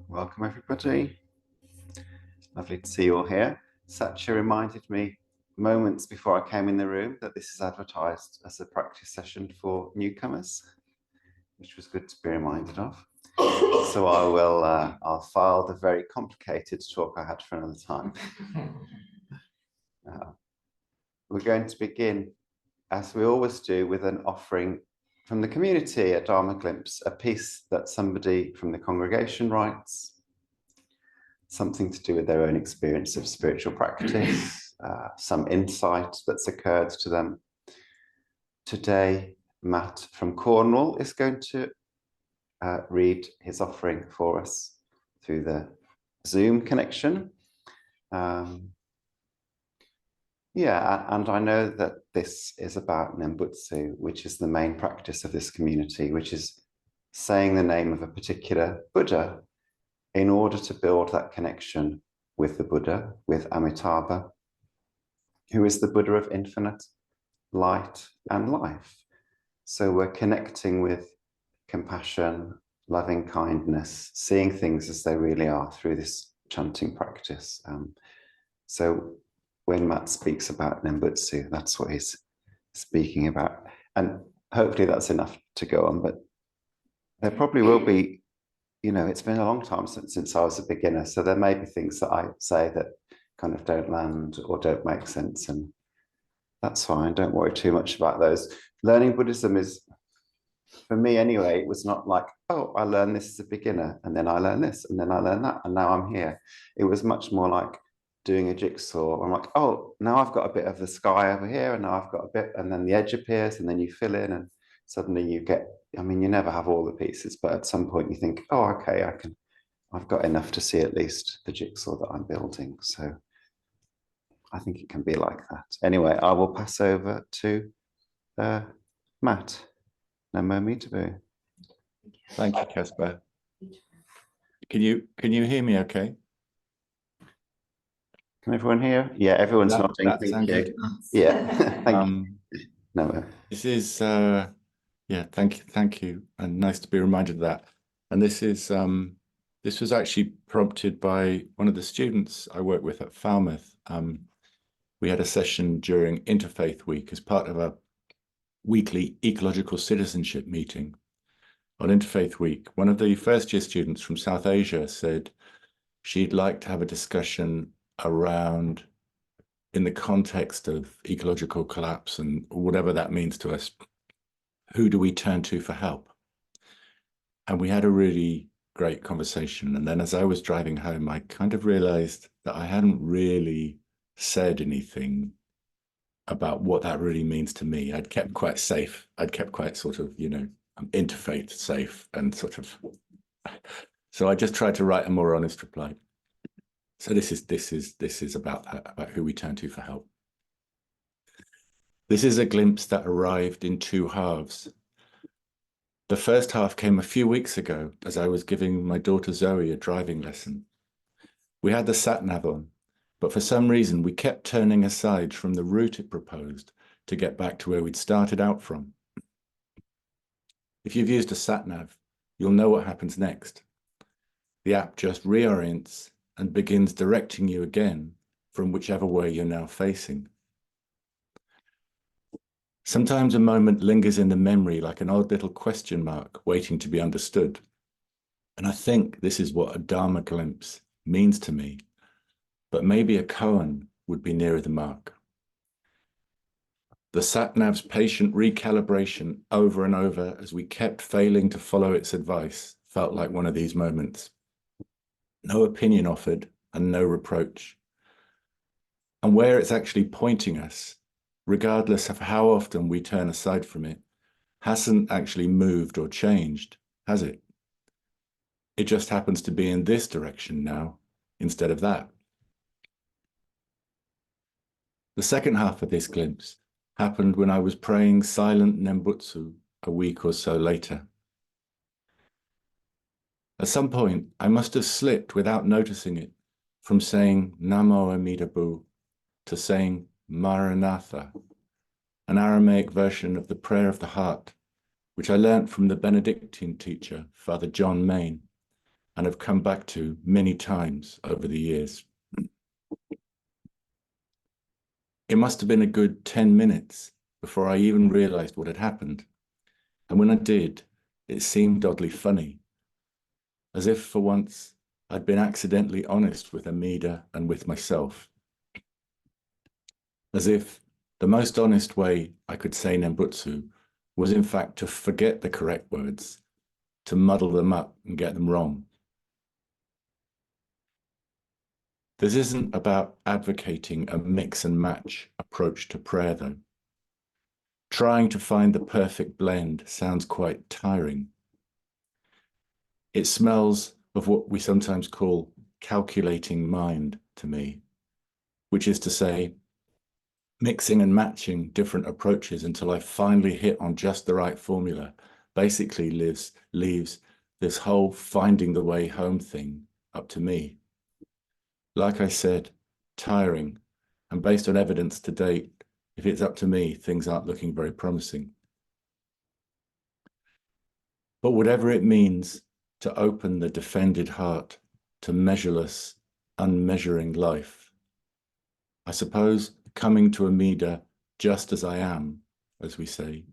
Welcome, everybody. Lovely to see you all here. Satya reminded me moments before I came in the room that this is advertised as a practice session for newcomers, which was good to be reminded of. So I'll file the very complicated talk I had for another time. We're going to begin, as we always do, with an offering from the community, a Dharma glimpse, a piece that somebody from the congregation writes, something to do with their own experience of spiritual practice, some insight that's occurred to them. Today, Matt from Cornwall is going to read his offering for us through the Zoom connection. And I know that this is about Nembutsu, which is the main practice of this community, which is saying the name of a particular Buddha in order to build that connection with the Buddha, with Amitabha, who is the Buddha of infinite light and life. So we're connecting with compassion, loving kindness, seeing things as they really are through this chanting practice. So when Matt speaks about Nembutsu, that's what he's speaking about. And hopefully that's enough to go on, but there probably will be, it's been a long time since I was a beginner, so there may be things that I say that kind of don't land or don't make sense, and that's fine. Don't worry too much about those. Learning Buddhism is, for me anyway, it was not like, oh, I learned this as a beginner, and then I learned this, and then I learned that, and now I'm here. It was much more like doing a jigsaw. I'm like, oh, now I've got a bit of the sky over here, and now I've got a bit, and then the edge appears, and then you fill in, and suddenly you get, you never have all the pieces, but at some point you think, oh, okay, I've got enough to see at least the jigsaw that I'm building. So I think it can be like that. Anyway, I will pass over to Matt. Namo Mitabu. Thank you, Caspar. Can you hear me okay? Can everyone hear? Yeah, everyone's nodding. Thank you. Yeah, thank you. No. This is thank you, and nice to be reminded of that. And this was actually prompted by one of the students I work with at Falmouth. We had a session during Interfaith Week as part of a weekly ecological citizenship meeting. On Interfaith Week, one of the first-year students from South Asia said she'd like to have a discussion around, in the context of ecological collapse and whatever that means to us, who do we turn to for help? And we had a really great conversation. And then as I was driving home, I kind of realized that I hadn't really said anything about what that really means to me. I'd kept quite safe. I'd kept quite sort of, interfaith safe and sort of, so I just tried to write a more honest reply. So this is about that, about who we turn to for help. This is a glimpse that arrived in two halves. The first half came a few weeks ago as I was giving my daughter Zoe a driving lesson. We had the sat-nav on, but for some reason we kept turning aside from the route it proposed to get back to where we'd started out from. If you've used a sat-nav, you'll know what happens next. The app just reorients and begins directing you again from whichever way you're now facing. Sometimes a moment lingers in the memory like an odd little question mark waiting to be understood. And I think this is what a Dharma glimpse means to me, but maybe a koan would be nearer the mark. The sat-nav's patient recalibration over and over as we kept failing to follow its advice felt like one of these moments. No opinion offered and no reproach. And where it's actually pointing us, regardless of how often we turn aside from it, hasn't actually moved or changed, has it? It just happens to be in this direction now, instead of that. The second half of this glimpse happened when I was praying silent Nembutsu a week or so later. At some point, I must have slipped without noticing it from saying Namo Amitabha to saying Maranatha. an Aramaic version of the Prayer of the Heart, which I learnt from the Benedictine teacher, Father John Main, and have come back to many times over the years. It must have been a good 10 minutes before I even realized what had happened. And when I did, it seemed oddly funny, as if for once I'd been accidentally honest with Amida and with myself. As if the most honest way I could say Nembutsu was in fact to forget the correct words, to muddle them up and get them wrong. This isn't about advocating a mix and match approach to prayer, though. Trying to find the perfect blend sounds quite tiring. It smells of what we sometimes call calculating mind to me, which is to say, mixing and matching different approaches until I finally hit on just the right formula basically leaves this whole finding the way home thing up to me. Like I said, tiring, and based on evidence to date, if it's up to me, things aren't looking very promising. But whatever it means to open the defended heart to measureless, unmeasuring life, I suppose coming to Amida just as I am, as we say,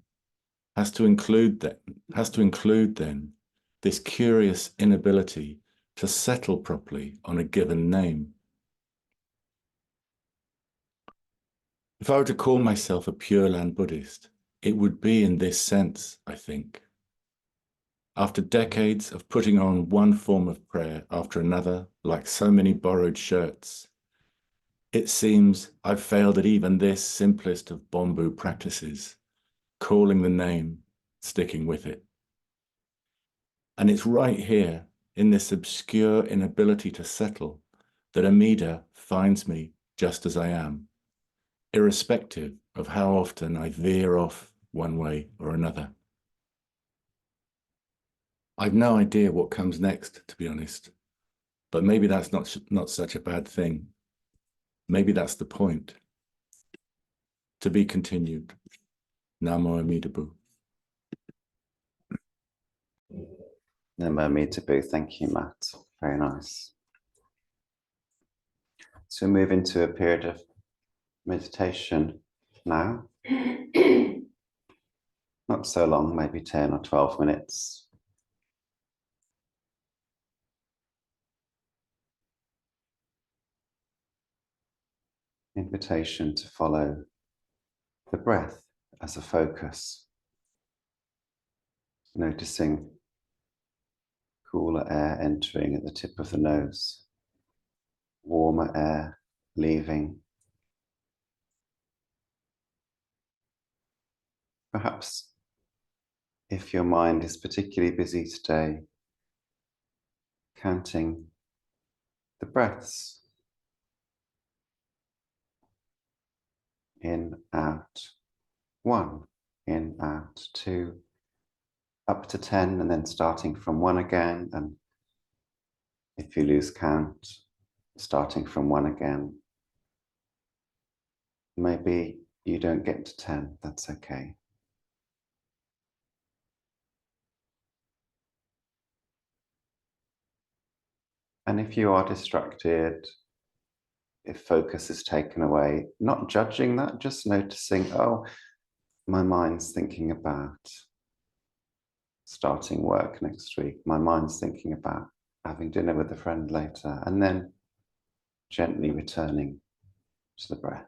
has to include then this curious inability to settle properly on a given name. If I were to call myself a Pure Land Buddhist, it would be in this sense, I think. After decades of putting on one form of prayer after another, like so many borrowed shirts, it seems I've failed at even this simplest of bamboo practices, calling the name, sticking with it. And it's right here, in this obscure inability to settle, that Amida finds me just as I am, irrespective of how often I veer off one way or another. I've no idea what comes next, to be honest, but maybe that's not such a bad thing. Maybe that's the point. To be continued. Namo Amida Bu. Namo Amida Bu. Thank you, Matt. Very nice. So we move into a period of meditation now. Not so long, maybe 10 or 12 minutes. Invitation to follow the breath as a focus. Noticing cooler air entering at the tip of the nose, warmer air leaving. Perhaps if your mind is particularly busy today, counting the breaths in, out, 1, in, out, 2, up to 10, and then starting from 1 again. And if you lose count, starting from 1 again. Maybe you don't get to 10, that's okay. And if you are distracted, if focus is taken away, not judging that, just noticing, oh, my mind's thinking about starting work next week. My mind's thinking about having dinner with a friend later, and then gently returning to the breath.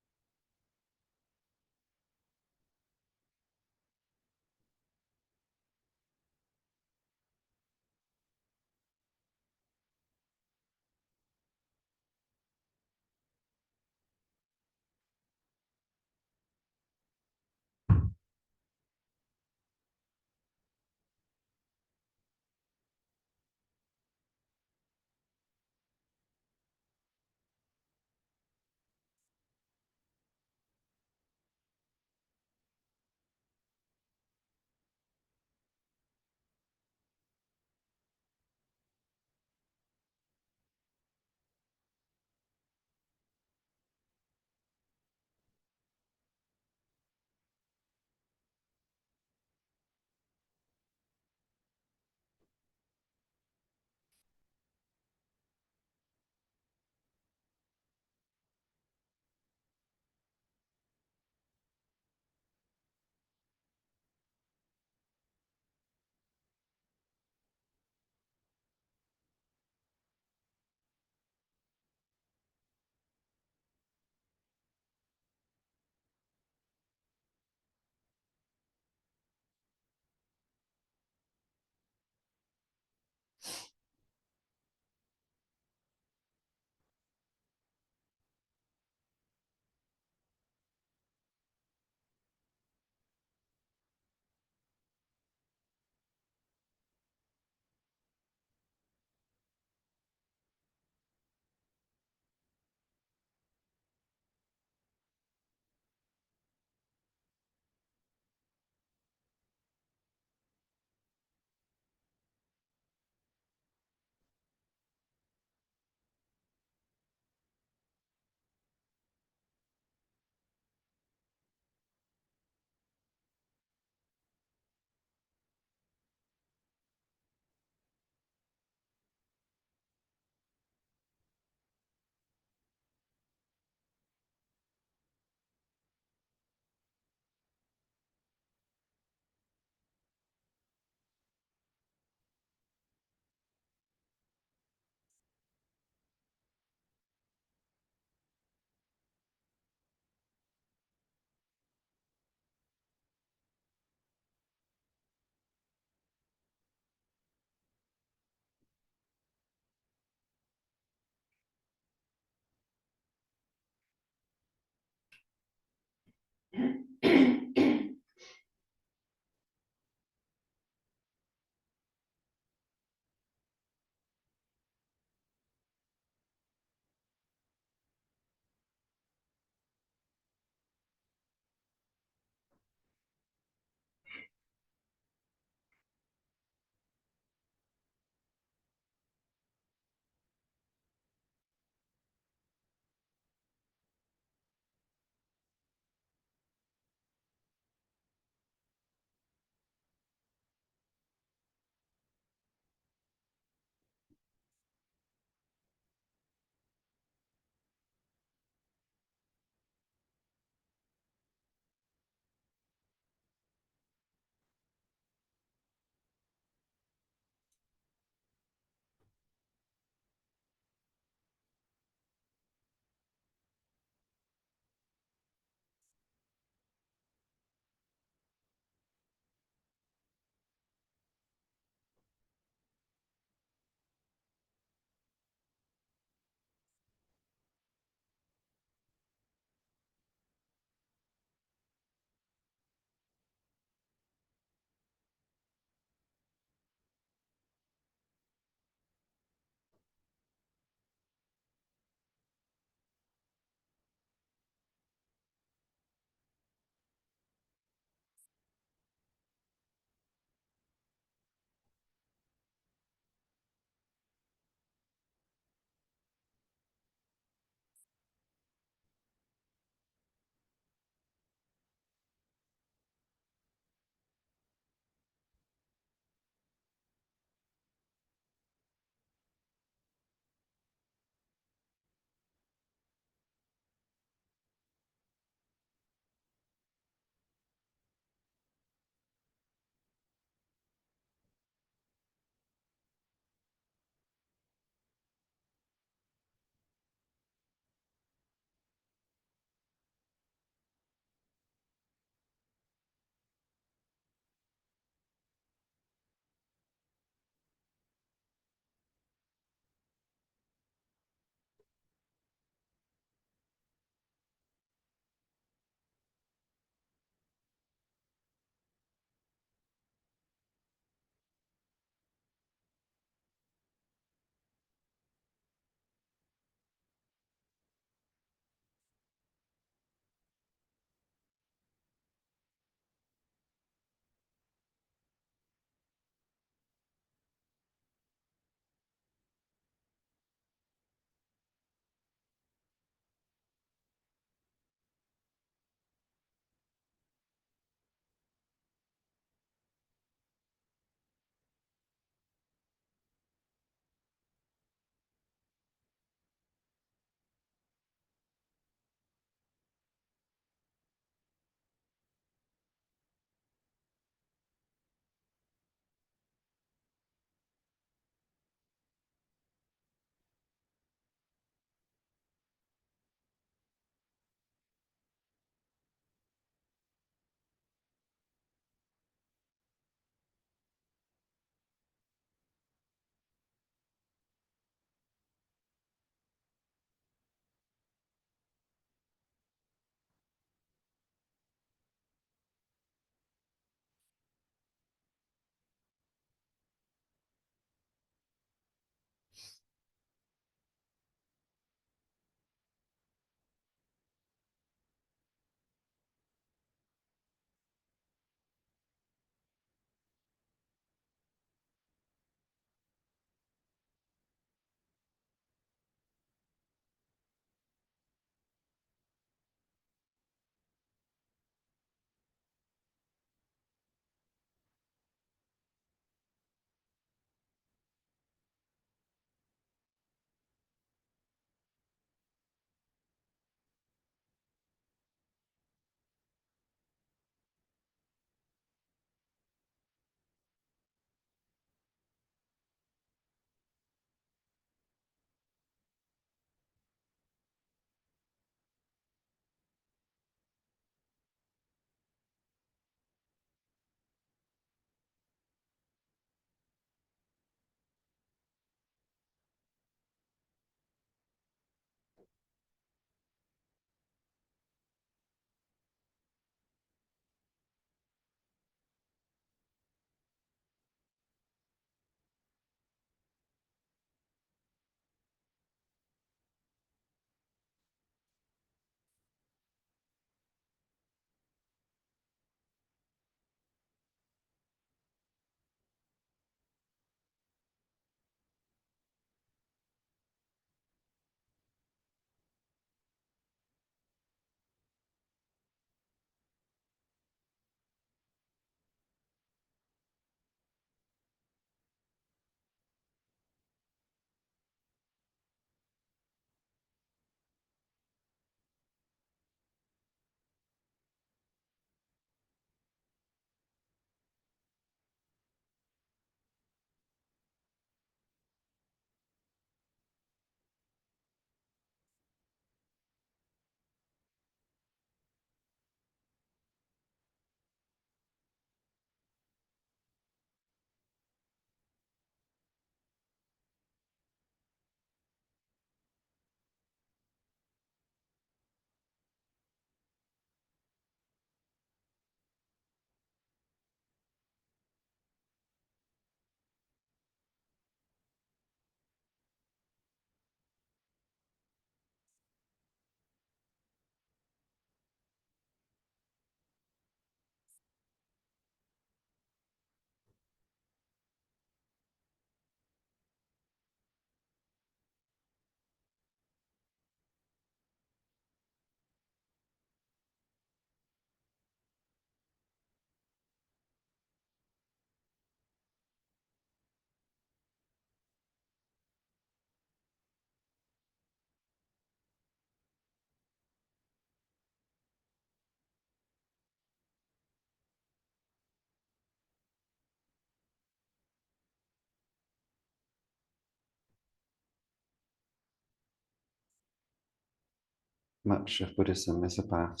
much of Buddhism is about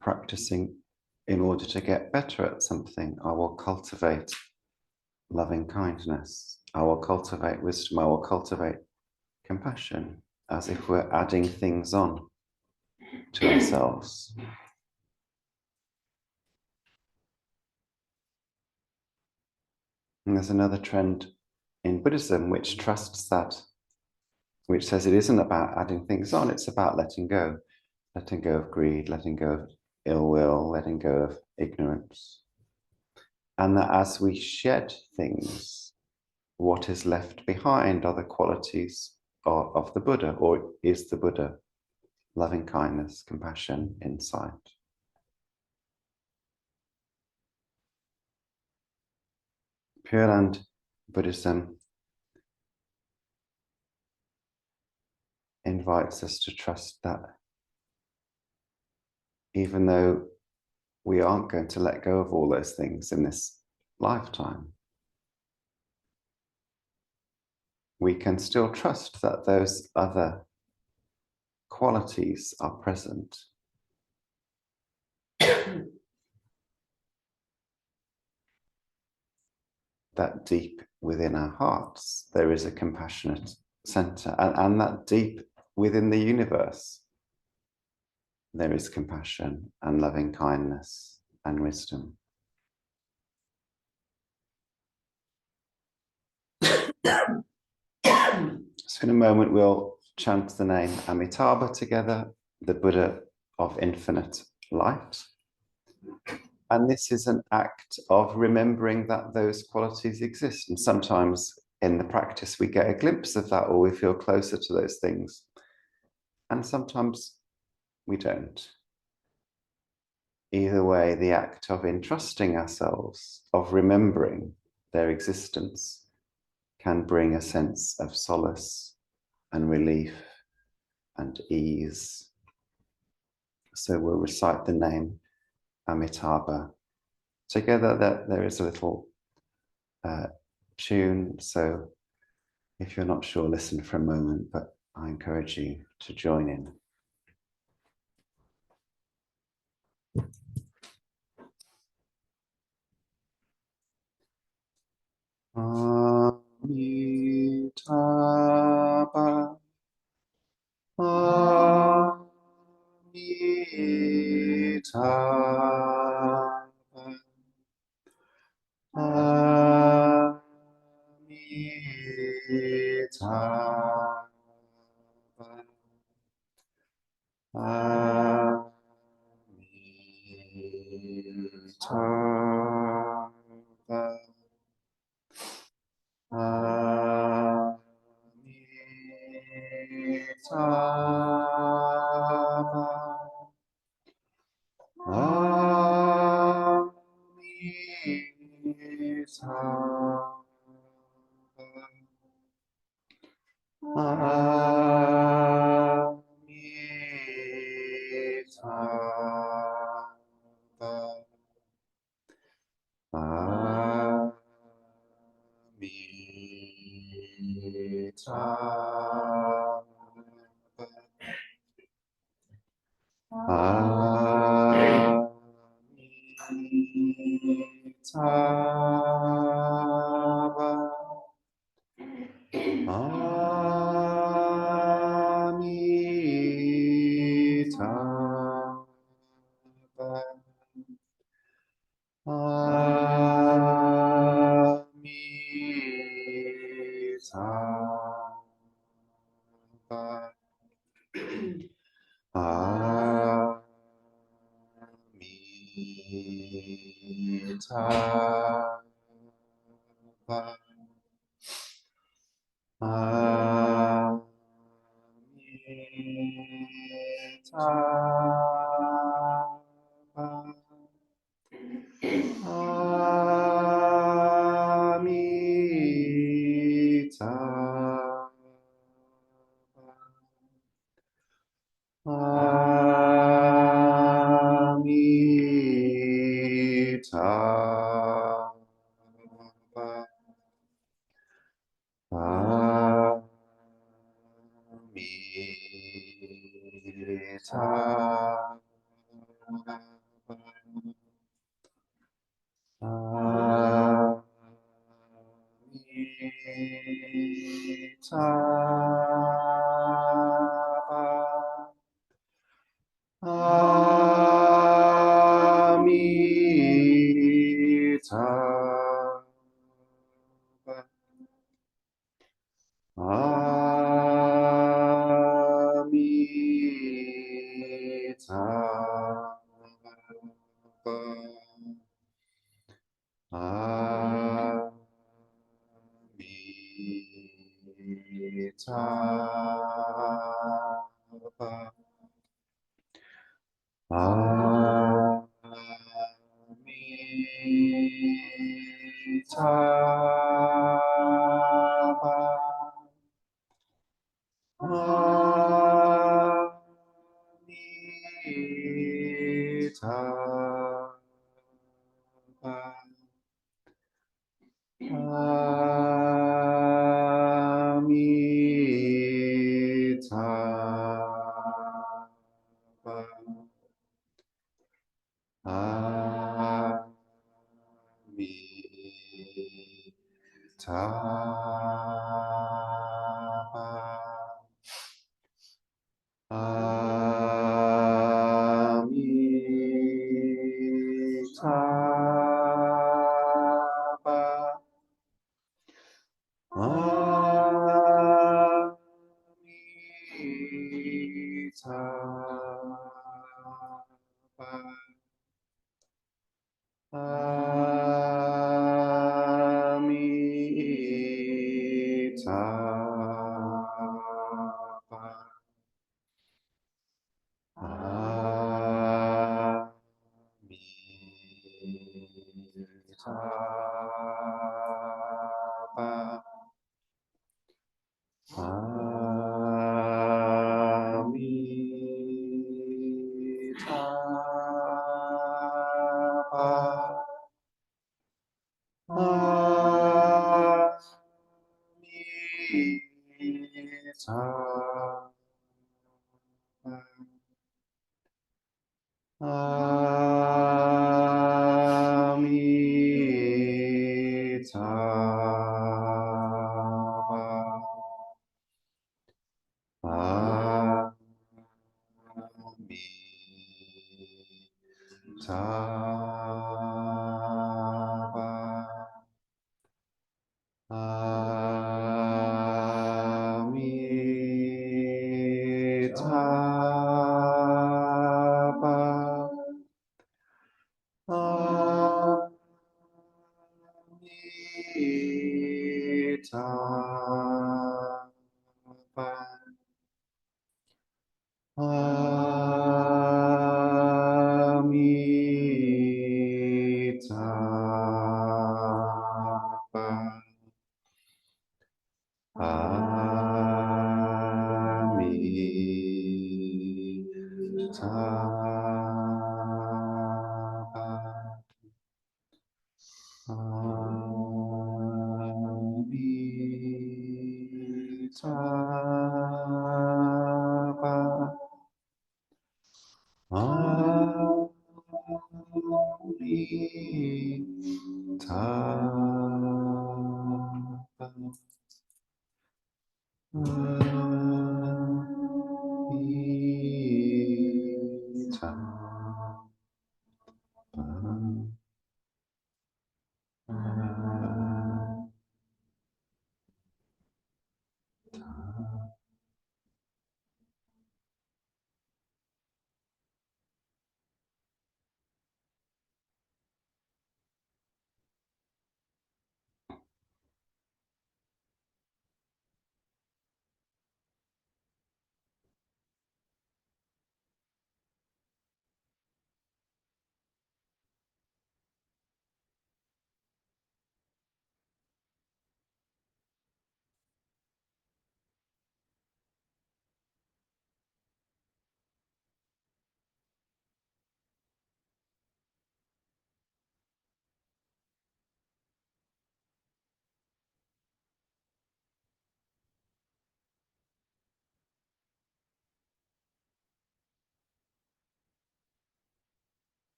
practicing in order to get better at something. I will cultivate loving kindness. I will cultivate wisdom. I will cultivate compassion, as if we're adding things on to ourselves. And there's another trend in Buddhism which trusts that, which says it isn't about adding things on, it's about letting go of greed, letting go of ill will, letting go of ignorance. And that as we shed things, what is left behind are the qualities of the Buddha, or is the Buddha: loving kindness, compassion, insight. Pure Land Buddhism invites us to trust that even though we aren't going to let go of all those things in this lifetime, we can still trust that those other qualities are present. That deep within our hearts, there is a compassionate center, and that deep within the universe, there is compassion and loving kindness and wisdom. So in a moment, we'll chant the name Amitabha together, the Buddha of infinite light. And this is an act of remembering that those qualities exist. And sometimes in the practice, we get a glimpse of that, or we feel closer to those things. And sometimes we don't. Either way, the act of entrusting ourselves, of remembering their existence, can bring a sense of solace and relief and ease. So we'll recite the name Amitabha together. That there is a little tune, so if you're not sure, listen for a moment, but I encourage you to join in. Amitabha, Amitabha, Amitabha, Amitabha,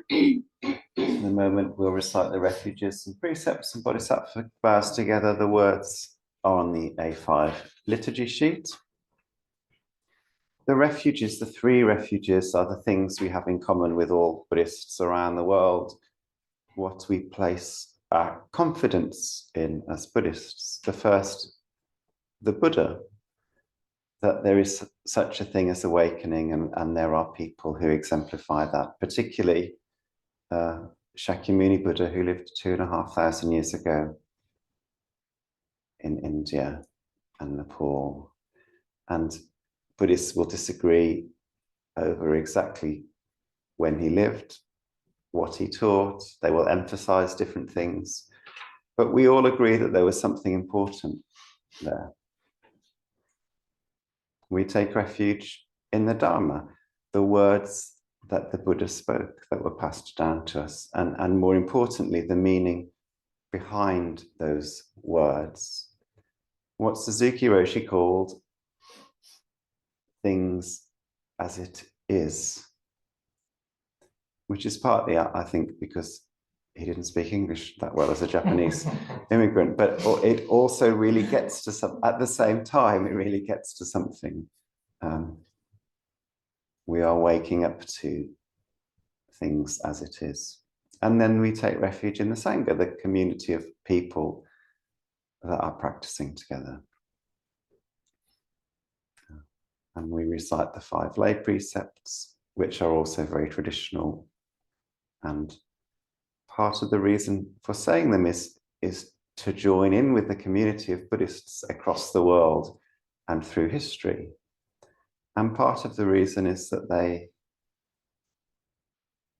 In a moment, we'll recite the refuges and precepts and bodhisattva vows together. The words are on the A5 liturgy sheet. The refuges, the three refuges, are the things we have in common with all Buddhists around the world, what we place our confidence in as Buddhists. The first, the Buddha, that there is such a thing as awakening, and there are people who exemplify that, particularly Shakyamuni Buddha, who lived 2,500 years ago in India and Nepal. And Buddhists will disagree over exactly when he lived, what he taught. They will emphasize different things, but we all agree that there was something important there. We take refuge in the Dharma, the words that the Buddha spoke that were passed down to us, and more importantly, the meaning behind those words. What Suzuki Roshi called things as it is, which is partly, I think, because he didn't speak English that well as a Japanese immigrant, but it also really gets to some, at the same time, it really gets to something. We are waking up to things as it is. And then we take refuge in the Sangha, the community of people that are practicing together. And we recite the 5 lay precepts, which are also very traditional. And part of the reason for saying them is to join in with the community of Buddhists across the world and through history. And part of the reason is that they,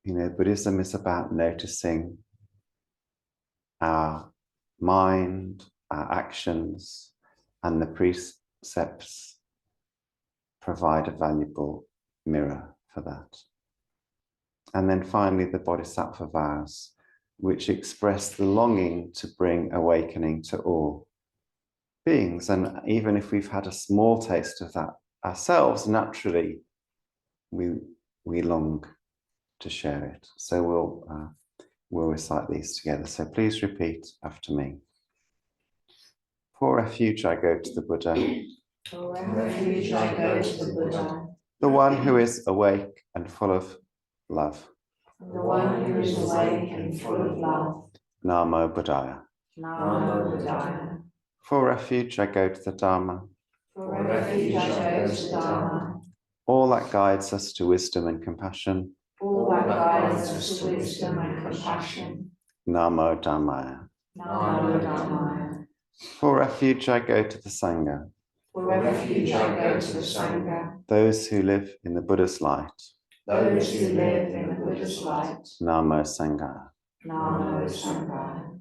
Buddhism is about noticing our mind, our actions, and the precepts provide a valuable mirror for that. And then finally, the bodhisattva vows, which express the longing to bring awakening to all beings. And even if we've had a small taste of that ourselves, naturally, we long to share it. So we'll recite these together. So please repeat after me. For refuge, I go to the Buddha. For refuge, I go to the Buddha. The one who is awake and full of love. The one who is awake and full of love. Namo Buddhaya. Namo Buddhaya. For refuge, I go to the Dharma. For refuge, I go to the Dharma. All that guides us to wisdom and compassion. All that guides us to wisdom and compassion. Namo Dhammaya. Namo Dhammaya. For refuge, I go to the Sangha. For refuge, I go to the Sangha. Those who live in the Buddha's light. Those who live in the Buddha's light. Namo Sangha. Namo Sangha.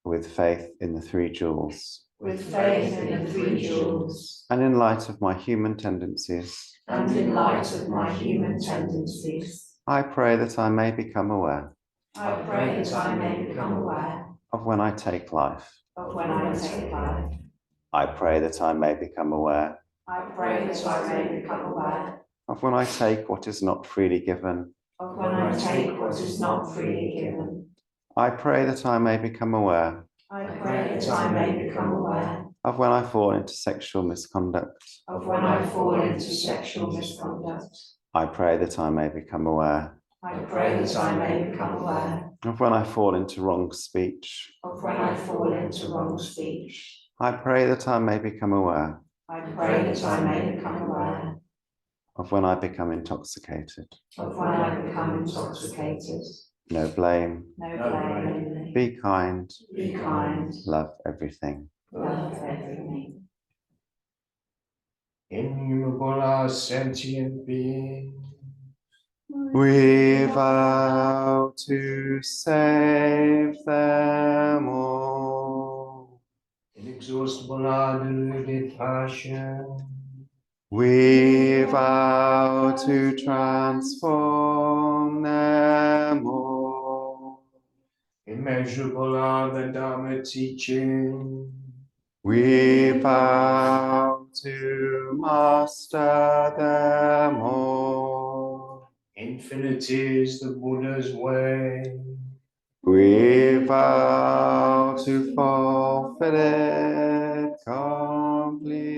With faith in the 3 jewels. With faith in the 3 jewels. And in light of my human tendencies. And in light of my human tendencies. I pray that I may become aware. I pray that I may become aware. Of when I take life. Of when I take life. I pray that I may become aware. I pray that I may become aware. Of when I take what is not freely given. Of when I take what is not freely given. I pray that I may become aware. I pray that I may become aware. Of when I fall into sexual misconduct. Of when I fall into sexual misconduct. I pray that I may become aware. I pray that I may become aware. Of when I fall into wrong speech. Of when I fall into wrong speech. I pray that I may become aware. I pray that I may become aware. Of when I become intoxicated. Of when I become intoxicated. No blame. No blame. Be kind. Be kind. Love everything. Love everything. Immutable sentient being. We vow to save them all. Inexhaustible unlimited passion. We vow to transform them all. Immeasurable are the Dharma teaching. We vow to master them all. Infinity is the Buddha's way. We vow to fulfill it completely.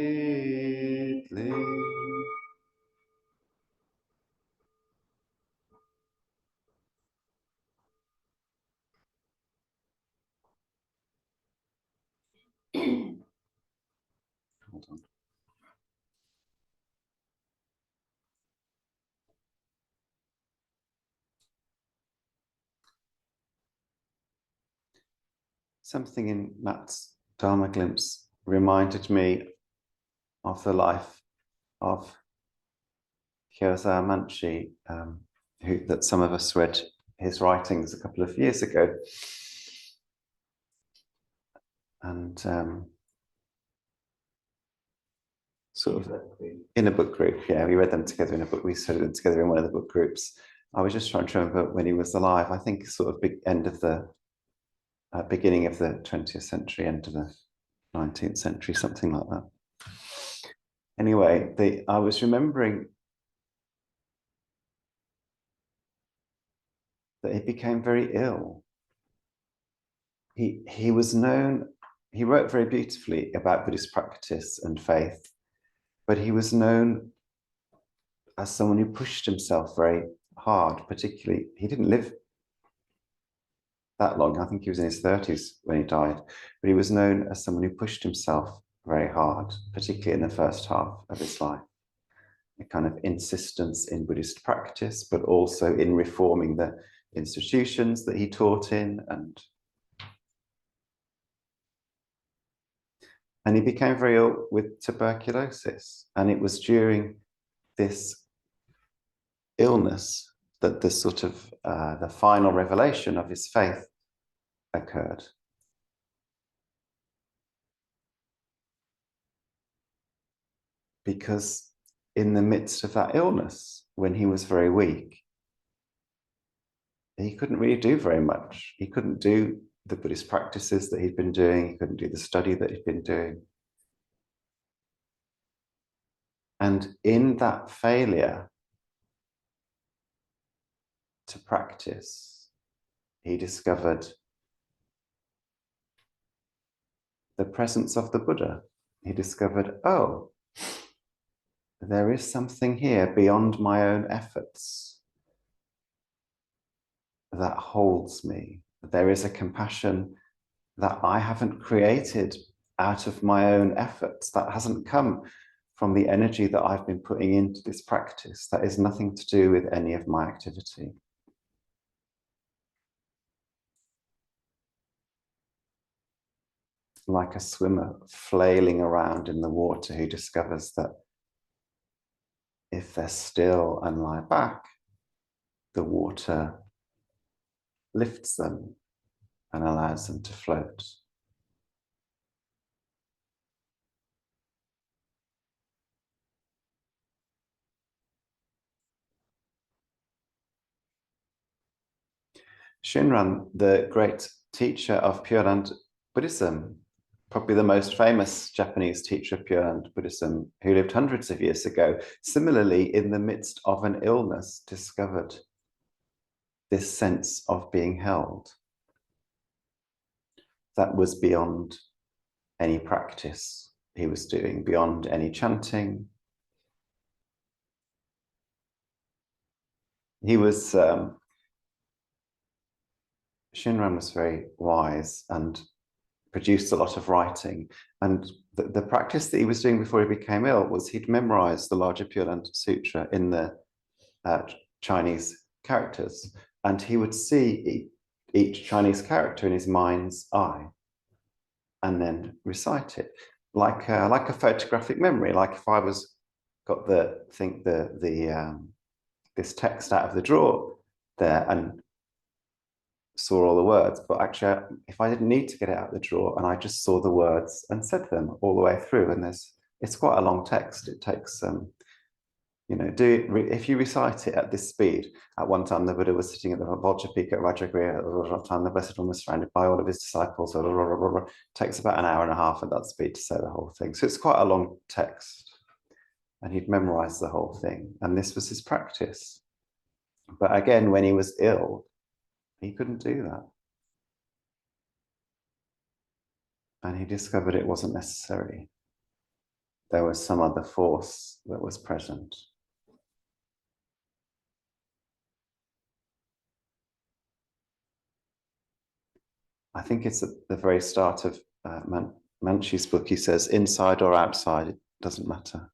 Hold on. Something in Matt's Dharma glimpse reminded me of the life of Kyosa Manchi, that some of us read his writings a couple of years ago. And sort of in a book group, yeah, we read them together in a book, we studied them together in one of the book groups. I was just trying to remember when he was alive, I think sort of end of the beginning of the 20th century, end of the 19th century, something like that. Anyway, I was remembering that he became very ill. He was known, he wrote very beautifully about Buddhist practice and faith, but he was known as someone who pushed himself very hard, particularly, he didn't live that long. I think he was in his 30s when he died, but he was known as someone who pushed himself very hard, particularly in the first half of his life. A kind of insistence in Buddhist practice, but also in reforming the institutions that he taught in, and he became very ill with tuberculosis. And it was during this illness that the sort of the final revelation of his faith occurred. Because in the midst of that illness, when he was very weak, he couldn't really do very much. He couldn't do the Buddhist practices that he'd been doing. He couldn't do the study that he'd been doing. And in that failure to practice, he discovered the presence of the Buddha. He discovered, oh, there is something here beyond my own efforts that holds me. There is a compassion that I haven't created out of my own efforts, that hasn't come from the energy that I've been putting into this practice. That is nothing to do with any of my activity. Like a swimmer flailing around in the water who discovers that if they're still and lie back, the water lifts them and allows them to float. Shinran, the great teacher of Pure Land Buddhism, probably the most famous Japanese teacher of Pure Land Buddhism, who lived hundreds of years ago, similarly, in the midst of an illness, discovered this sense of being held that was beyond any practice he was doing, beyond any chanting. He was, Shinran was very wise and produced a lot of writing. And the practice that he was doing before he became ill was he'd memorize the larger Pure Land Sutra in the Chinese characters. And he would see each Chinese character in his mind's eye and then recite it like a photographic memory. Like if I got this text out of the drawer there and saw all the words, but actually if I didn't need to get it out of the drawer and I just saw the words and said them all the way through, and it's quite a long text. It takes if you recite it at this speed. At one time the Buddha was sitting at the Vajrapika at Rajagriha, at the time the Blessed One was surrounded by all of his disciples. It takes about an hour and a half at that speed to say the whole thing. So it's quite a long text, and he'd memorized the whole thing, and this was his practice. But again, when he was ill, he couldn't do that. And he discovered it wasn't necessary. There was some other force that was present. I think it's at the very start of Manchi's book. He says, inside or outside, it doesn't matter.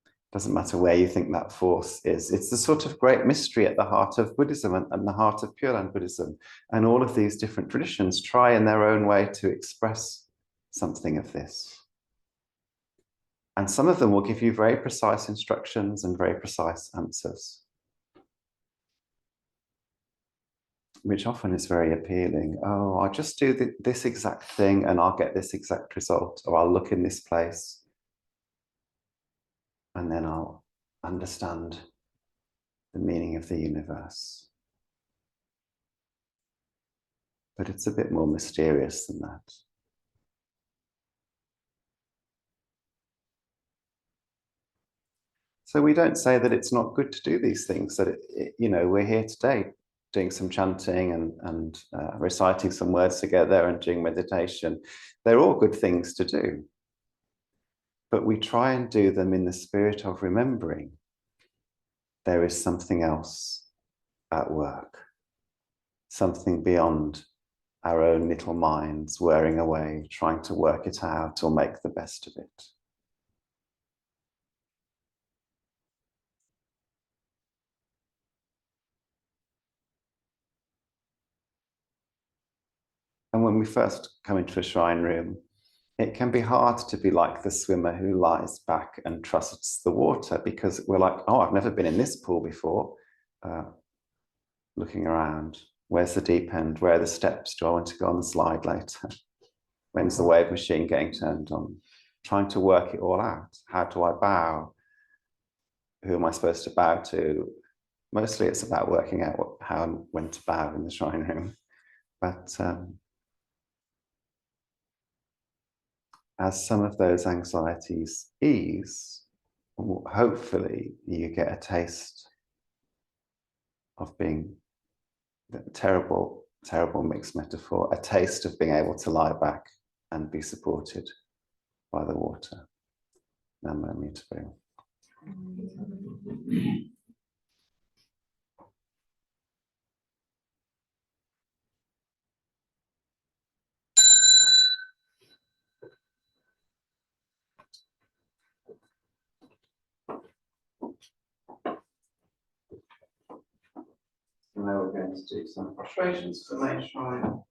It doesn't matter where you think that force is. It's the sort of great mystery at the heart of Buddhism and the heart of Pure Land Buddhism. And all of these different traditions try in their own way to express something of this. And some of them will give you very precise instructions and very precise answers, which often is very appealing. Oh, I'll just do this exact thing and I'll get this exact result, or I'll look in this place and then I'll understand the meaning of the universe. But it's a bit more mysterious than that. So we don't say that it's not good to do these things, that we're here today doing some chanting and reciting some words together and doing meditation. They're all good things to do. But we try and do them in the spirit of remembering there is something else at work, something beyond our own little minds whirring away, trying to work it out or make the best of it. And when we first come into a shrine room, it can be hard to be like the swimmer who lies back and trusts the water, because we're like, oh, I've never been in this pool before. Looking around, where's the deep end? Where are the steps? Do I want to go on the slide later? When's the wave machine getting turned on? Trying to work it all out. How do I bow? Who am I supposed to bow to? Mostly it's about working out how and when to bow in the shrine room. But as some of those anxieties ease, hopefully you get a taste of being the terrible, terrible mixed metaphor, a taste of being able to lie back and be supported by the water. Namo Amitubu. And now we're going to do some frustrations for the main shrine.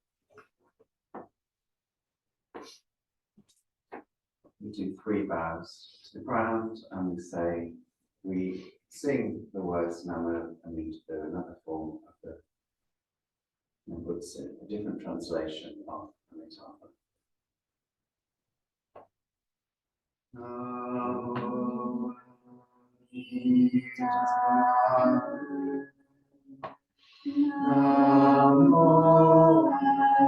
We do 3 bows to the ground and we sing the words Namo Amitubu, another form of the Nembutsu, a different translation of Amitabha. Namo Amitubu. Namo Amitubu.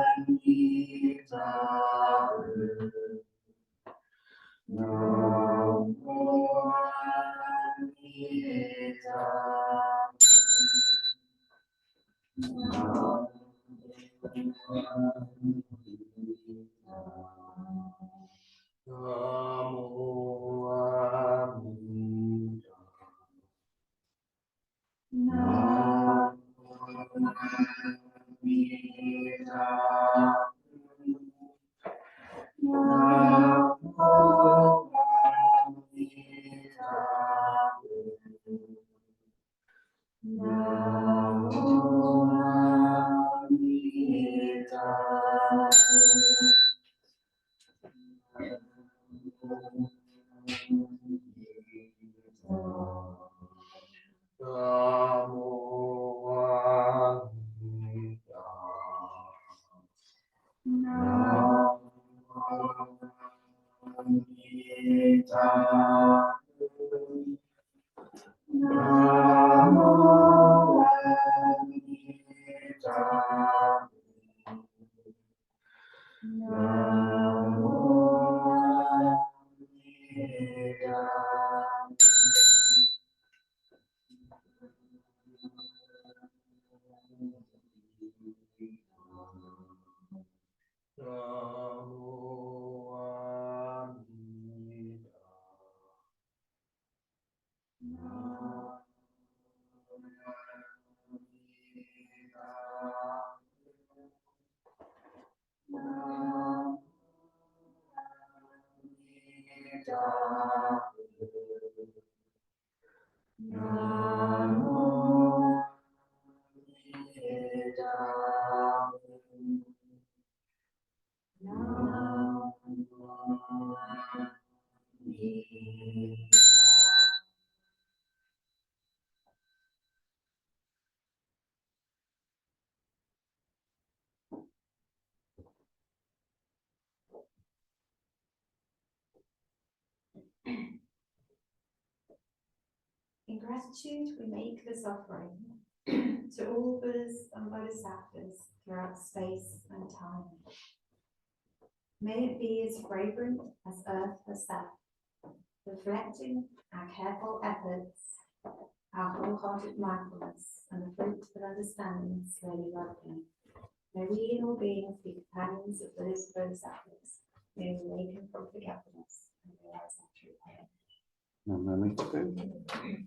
Namo Namo Buddhaya. Namo Buddhaya. In gratitude, we make this offering to all Buddhas and Bodhisattvas throughout space and time. May it be as fragrant as earth herself, reflecting our careful efforts, our wholehearted mindfulness, and the fruit of understanding slowly ripening. May we in all beings be companions of Buddhas and Bodhisattvas. May we awaken from forgetfulness and realize our true power. Namo me too.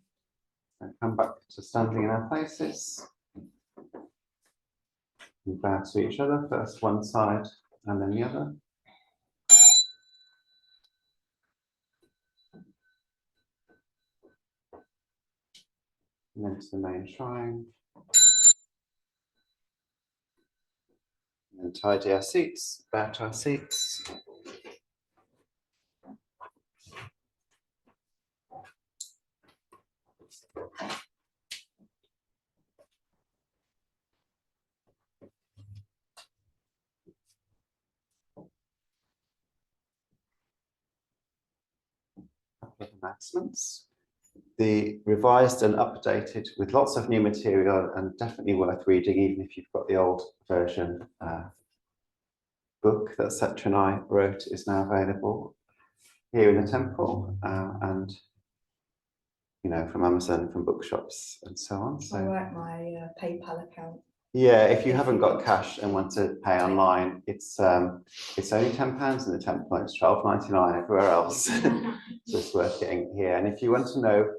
And come back to standing in our places. We bow to each other, first one side and then the other. And then to the main shrine. And then tidy our seats, bow to our seats. Couple of announcements. The revised and updated with lots of new material and definitely worth reading, even if you've got the old version book that Setra and I wrote is now available here in the temple and from Amazon, from bookshops and so on. So I'll write my PayPal account. yeah, if you haven't got cash and want to pay online, it's only £10 in the temple, it's £12.99 everywhere else. So it's worth getting here. And if you want to know,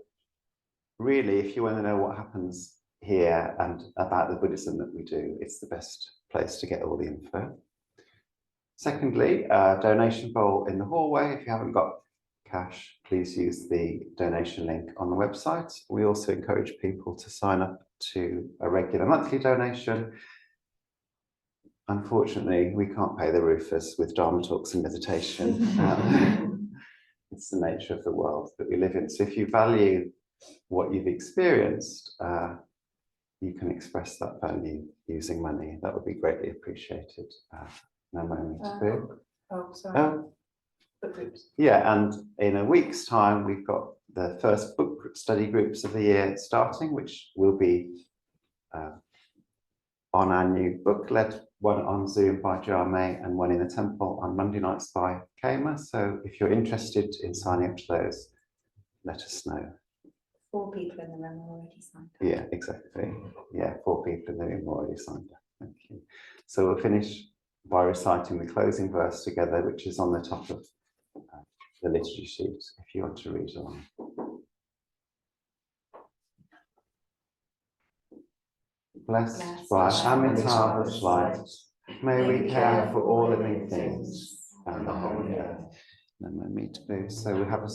really, if you want to know what happens here and about the Buddhism that we do, it's the best place to get all the info. Secondly, donation bowl in the hallway. If you haven't got cash, please use the donation link on the website. We also encourage people to sign up to a regular monthly donation. Unfortunately, we can't pay the roofers with Dharma talks and meditation. It's the nature of the world that we live in. So if you value what you've experienced, you can express that value using money. That would be greatly appreciated. Namo me too. Oh, sorry. Book groups. Yeah, and in a week's time, we've got the first book study groups of the year starting, which will be on our new book, led one on Zoom by Jame and one in the temple on Monday nights by Kema. So if you're interested in signing up to those, let us know. 4 people in the room are already signed up. Yeah, exactly. Yeah, 4 people in the room already signed up. Thank you. So we'll finish by reciting the closing verse together, which is on the top of the liturgy sheet, if you want to read along. Blessed by Amitabha's light, may we care for all living things and the holy earth. Namo me too. So we have a